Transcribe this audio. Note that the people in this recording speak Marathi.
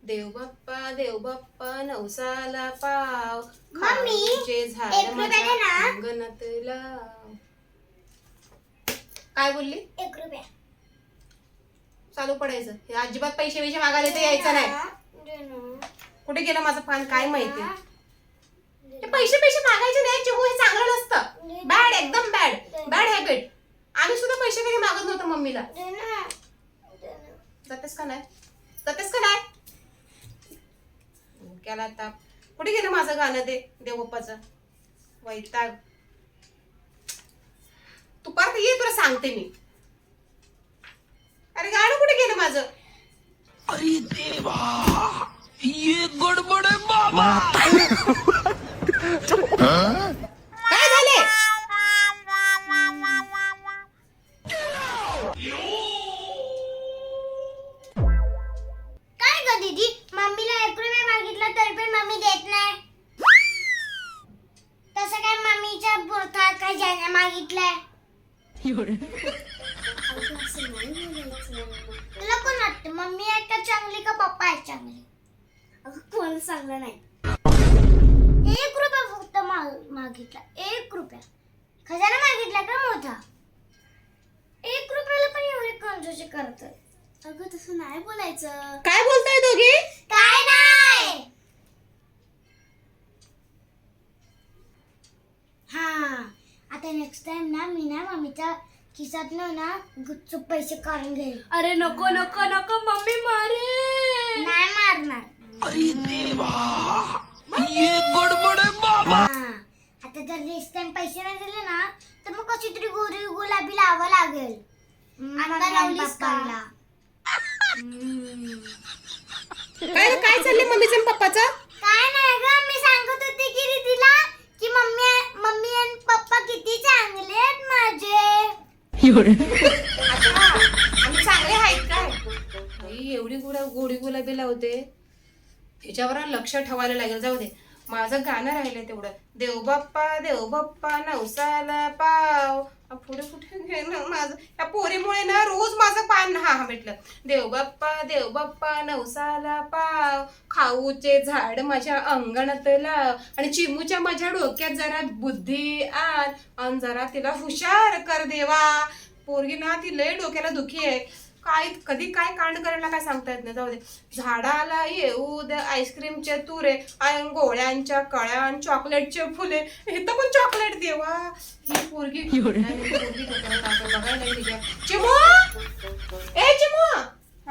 देव बाप्पा नवसाला पाव मम्मी, खाऊचे झाड एक रुपया माझ्या दे ना. अंगणात लाव. काय बोलली? 1 रुपया चालू पडायचं. हे अजिबात पैसे पैसे मागायला तर यायचं नाही. कुठे गेलं माझं पान काय माहिती. हे पैसे पैसे मागायचे नाही चिमू, हे चांगलं नसतं. बॅड, एकदम बॅड हॅबिट. आम्ही सुद्धा पैसे कधी मागत नव्हतो मम्मीला. जातेस का नाही? डोक्याला ताप. कुठे गेलं माझं गाणं ते देवबाप्पाचं? वैताग. तू परत ये, तुला सांगते मी. अरे गाणं कुठे गेलं माझं? अरे देवा, ये गडबड है बाबा. काय झाले? काय ग दीदी, मम्मीला 1 रुपया मागितला तरी पण मम्मी देत नाही. तसं काय मम्मीच्या बोलतात काय ज्याने मागितलंय. तुला कोण वाटतं मम्मी आहे का चांगली का पप्पा आहे चांगली? अगं कोण चांगलं नाही. 1 रुपया फक्त मागितला. 1 रुपया खजाना मागितला का मोठा? 1 रुपयाला पण एवढे कंजूसी करतात. अगं तसं नाही बोलायचं. काय बोलताय दोघी? काय नाही. हा, आता नेक्स्ट टाइम ना मी ना मम्मीच्या खिशात ना गुपचूप पैसे काढून घेईल. अरे नको नको नको, मम्मी मारे. नाही मारणार. अरे देवा, ये गडबड है बाबा. हा, आता जर नेक्स्ट टाइम पैसे नाही दिले ना तर मग कशी तरी गोरी गुलाबी लावावं लागेल. आता लावलीस का? काय चाललंय मम्मीचं आणि पप्पाचं? काय नाही ग, मी सांगत होते की दीदीला की मम्मी आणि पप्पा किती चांगले आहेत माझे. अच्छा, आम्ही चांगले आहेत काय? बाई, एवढी गोडी गुलाबी लावते, ह्याच्यावर लक्ष ठेवायला लागेल. जाऊ दे, माझं गाणं राहिलंय तेवढं. देव बाप्पा नवसाला पाव. पुढे कुठे गेलं माझं? या पोरीमुळे ना रोज माझं पान हा भेटलं. देव बाप्पा नवसाला पाव खाऊचे झाड माझ्या अंगणात लाव. आणि चिमूच्या माझ्या डोक्यात जरा बुद्धी आण जरा तिला हुशार कर देवा. पोरगी ना ती लय डोक्याला दुखी आहे. काय कधी काय कांड करायला काय सांगता येत नाही. जाऊ दे. झाडाला येऊ दे आईस्क्रीमचे तुरे, गोळ्यांच्या कळ्या, चॉकलेटचे फुले. इथं पण चॉकलेट देवा. ही पोरगी बघायला चिमू, ए चिमू,